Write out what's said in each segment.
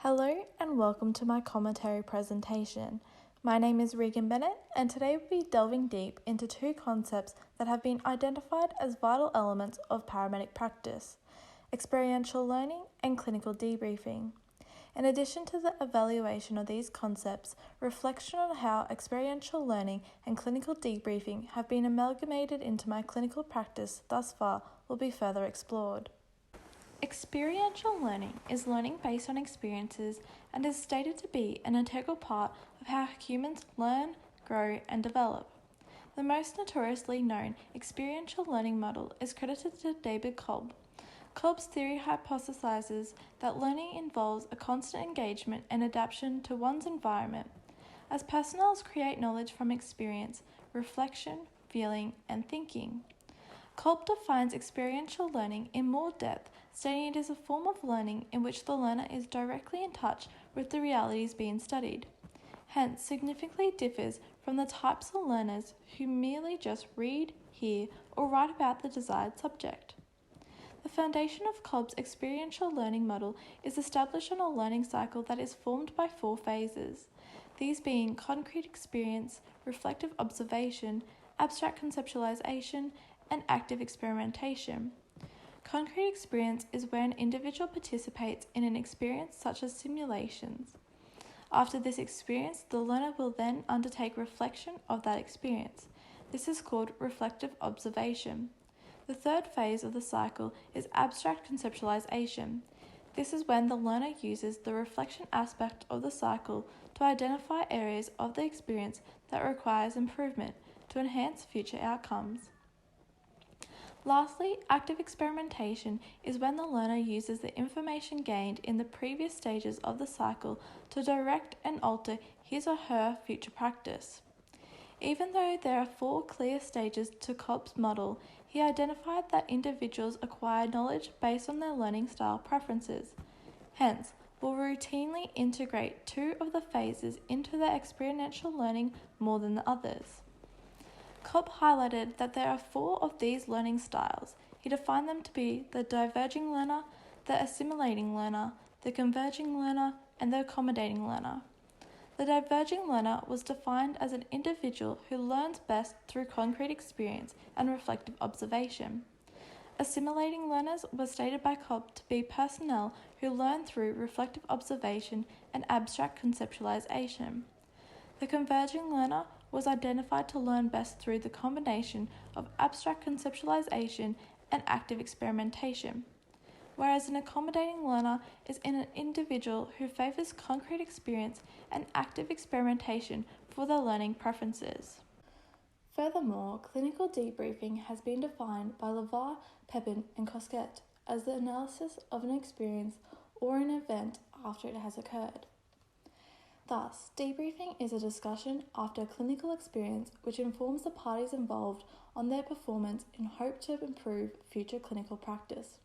Hello and welcome to my commentary presentation. My name is Regan Bennett and today we'll be delving deep into two concepts that have been identified as vital elements of paramedic practice: experiential learning and clinical debriefing. In addition to the evaluation of these concepts, reflection on how experiential learning and clinical debriefing have been amalgamated into my clinical practice thus far will be further explored. Experiential learning is learning based on experiences and is stated to be an integral part of how humans learn, grow, and develop. The most notoriously known experiential learning model is credited to David Kolb. Kolb's theory hypothesizes that learning involves a constant engagement and adaptation to one's environment. As personnels create knowledge from experience, reflection, feeling, and thinking. Kolb defines experiential learning in more depth, stating it is a form of learning in which the learner is directly in touch with the realities being studied. Hence, significantly differs from the types of learners who merely just read, hear, or write about the desired subject. The foundation of Kolb's experiential learning model is established on a learning cycle that is formed by 4 phases, these being concrete experience, reflective observation, abstract conceptualization, and active experimentation. Concrete experience is where an individual participates in an experience such as simulations. After this experience, the learner will then undertake reflection of that experience. This is called reflective observation. The third phase of the cycle is abstract conceptualization. This is when the learner uses the reflection aspect of the cycle to identify areas of the experience that requires improvement to enhance future outcomes. Lastly, active experimentation is when the learner uses the information gained in the previous stages of the cycle to direct and alter his or her future practice. Even though there are 4 clear stages to Kolb's model, he identified that individuals acquire knowledge based on their learning style preferences. Hence, will routinely integrate 2 of the phases into their experiential learning more than the others. Kolb highlighted that there are 4 of these learning styles. He defined them to be the diverging learner, the assimilating learner, the converging learner, and the accommodating learner. The diverging learner was defined as an individual who learns best through concrete experience and reflective observation. Assimilating learners were stated by Kolb to be personnel who learn through reflective observation and abstract conceptualization. The converging learner was identified to learn best through the combination of abstract conceptualization and active experimentation, whereas an accommodating learner is an individual who favors concrete experience and active experimentation for their learning preferences. Furthermore, clinical debriefing has been defined by Lavar, Pepin, and Cosquet as the analysis of an experience or an event after it has occurred. Thus, debriefing is a discussion after a clinical experience which informs the parties involved on their performance in hope to improve future clinical practice.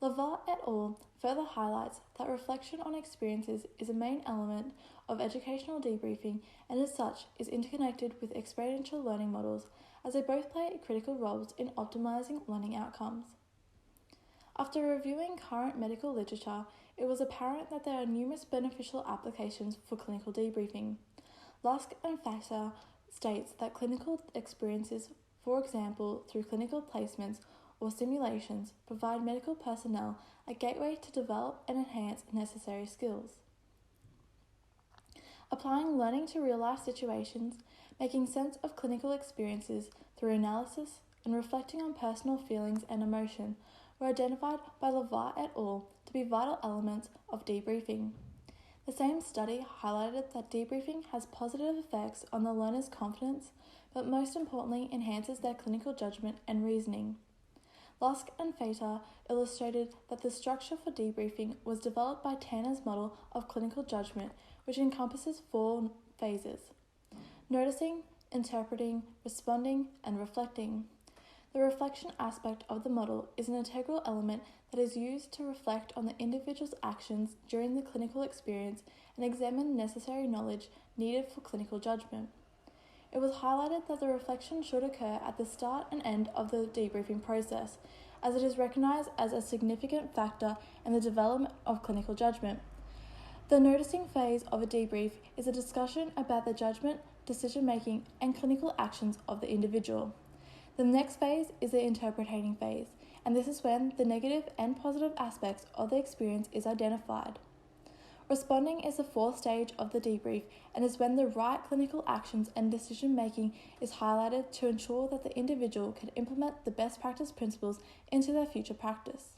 Lavar et al. Further highlights that reflection on experiences is a main element of educational debriefing and as such is interconnected with experiential learning models as they both play critical roles in optimizing learning outcomes. After reviewing current medical literature, it was apparent that there are numerous beneficial applications for clinical debriefing. Lusk and Faxer states that clinical experiences, for example through clinical placements or simulations, provide medical personnel a gateway to develop and enhance necessary skills. Applying learning to real-life situations, making sense of clinical experiences through analysis, and reflecting on personal feelings and emotion were identified by Lavar et al. To be vital elements of debriefing. The same study highlighted that debriefing has positive effects on the learner's confidence, but most importantly enhances their clinical judgment and reasoning. Lusk and Fater illustrated that the structure for debriefing was developed by Tanner's model of clinical judgment, which encompasses 4 phases: noticing, interpreting, responding, and reflecting. The reflection aspect of the model is an integral element that is used to reflect on the individual's actions during the clinical experience and examine necessary knowledge needed for clinical judgment. It was highlighted that the reflection should occur at the start and end of the debriefing process, as it is recognized as a significant factor in the development of clinical judgment. The noticing phase of a debrief is a discussion about the judgment, decision-making, and clinical actions of the individual. The next phase is the interpreting phase, and this is when the negative and positive aspects of the experience is identified. Responding is the fourth stage of the debrief and is when the right clinical actions and decision-making is highlighted to ensure that the individual can implement the best practice principles into their future practice.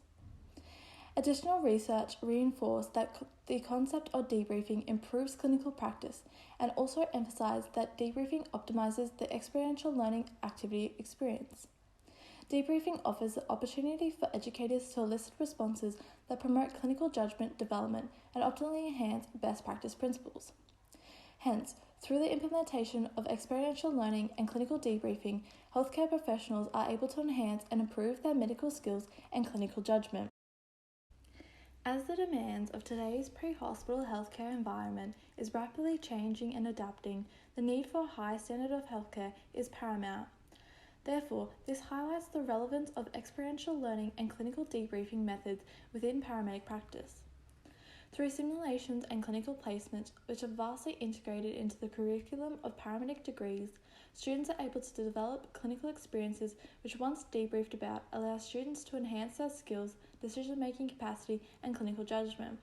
Additional research reinforced that the concept of debriefing improves clinical practice and also emphasized that debriefing optimizes the experiential learning activity experience. Debriefing offers the opportunity for educators to elicit responses that promote clinical judgment development and optimally enhance best practice principles. Hence, through the implementation of experiential learning and clinical debriefing, healthcare professionals are able to enhance and improve their medical skills and clinical judgment. As the demands of today's pre-hospital healthcare environment is rapidly changing and adapting, the need for a high standard of healthcare is paramount. Therefore, this highlights the relevance of experiential learning and clinical debriefing methods within paramedic practice. Through simulations and clinical placements, which are vastly integrated into the curriculum of paramedic degrees, students are able to develop clinical experiences which, once debriefed about, allow students to enhance their skills, decision-making capacity, and clinical judgment.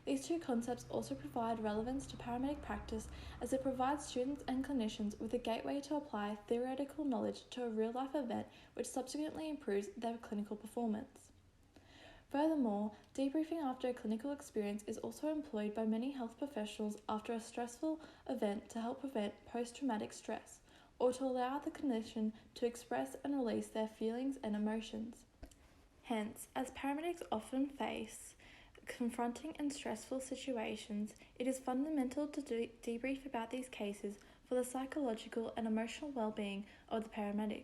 These two concepts also provide relevance to paramedic practice as it provides students and clinicians with a gateway to apply theoretical knowledge to a real-life event which subsequently improves their clinical performance. Furthermore, debriefing after a clinical experience is also employed by many health professionals after a stressful event to help prevent post-traumatic stress, or to allow the clinician to express and release their feelings and emotions. Hence, as paramedics often face confronting and stressful situations, it is fundamental to debrief about these cases for the psychological and emotional well-being of the paramedic.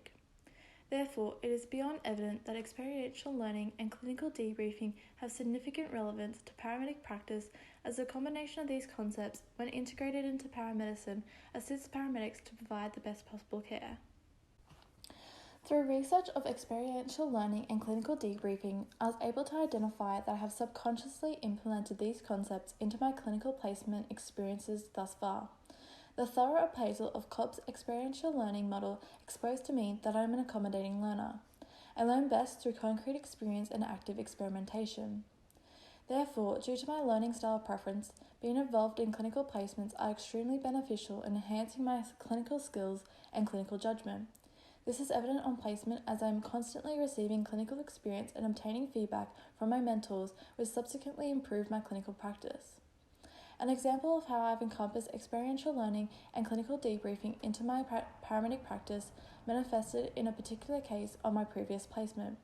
Therefore, it is beyond evident that experiential learning and clinical debriefing have significant relevance to paramedic practice, as a combination of these concepts, when integrated into paramedicine, assists paramedics to provide the best possible care. Through research of experiential learning and clinical debriefing, I was able to identify that I have subconsciously implemented these concepts into my clinical placement experiences thus far. The thorough appraisal of Cobb's experiential learning model exposed to me that I am an accommodating learner. I learn best through concrete experience and active experimentation. Therefore, due to my learning style preference, being involved in clinical placements are extremely beneficial in enhancing my clinical skills and clinical judgment. This is evident on placement as I am constantly receiving clinical experience and obtaining feedback from my mentors, which subsequently improve my clinical practice. An example of how I've encompassed experiential learning and clinical debriefing into my paramedic practice manifested in a particular case on my previous placement.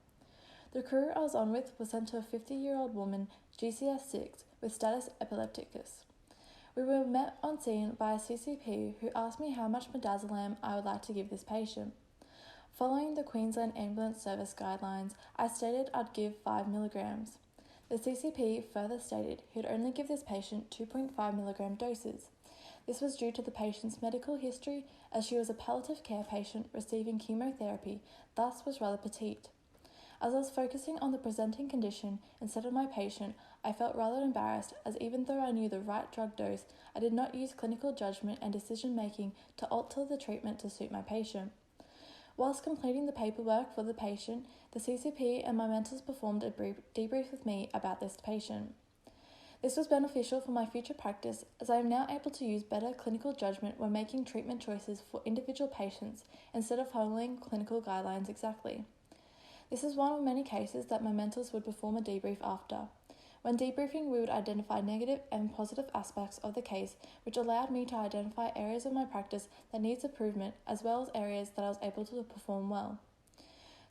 The crew I was on with was sent to a 50-year-old woman, GCS6, with status epilepticus. We were met on scene by a CCP who asked me how much midazolam I would like to give this patient. Following the Queensland Ambulance Service guidelines, I stated I'd give 5 milligrams. The CCP further stated he'd only give this patient 2.5 milligram doses. This was due to the patient's medical history, as she was a palliative care patient receiving chemotherapy, thus was rather petite. As I was focusing on the presenting condition instead of my patient, I felt rather embarrassed, as even though I knew the right drug dose, I did not use clinical judgment and decision-making to alter the treatment to suit my patient. Whilst completing the paperwork for the patient, the CCP and my mentors performed a debrief with me about this patient. This was beneficial for my future practice, as I am now able to use better clinical judgment when making treatment choices for individual patients instead of following clinical guidelines exactly. This is one of many cases that my mentors would perform a debrief after. When debriefing, we would identify negative and positive aspects of the case, which allowed me to identify areas of my practice that needs improvement, as well as areas that I was able to perform well.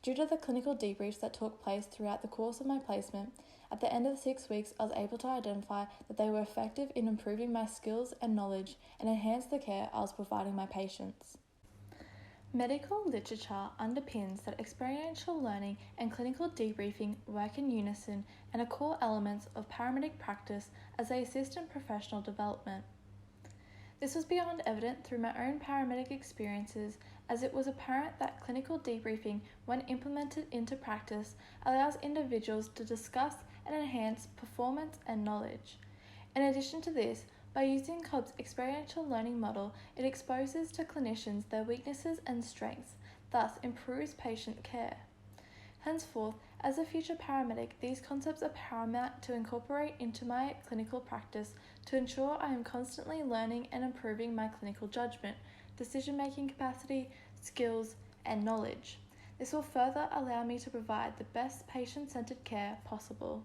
Due to the clinical debriefs that took place throughout the course of my placement, at the end of the 6 weeks, I was able to identify that they were effective in improving my skills and knowledge and enhance the care I was providing my patients. Medical literature underpins that experiential learning and clinical debriefing work in unison and are core elements of paramedic practice as they assist in professional development. This was beyond evident through my own paramedic experiences, as it was apparent that clinical debriefing, when implemented into practice, allows individuals to discuss and enhance performance and knowledge. In addition to this, by using Cobb's experiential learning model, it exposes to clinicians their weaknesses and strengths, thus improves patient care. Henceforth, as a future paramedic, these concepts are paramount to incorporate into my clinical practice to ensure I am constantly learning and improving my clinical judgment, decision-making capacity, skills, and knowledge. This will further allow me to provide the best patient-centered care possible.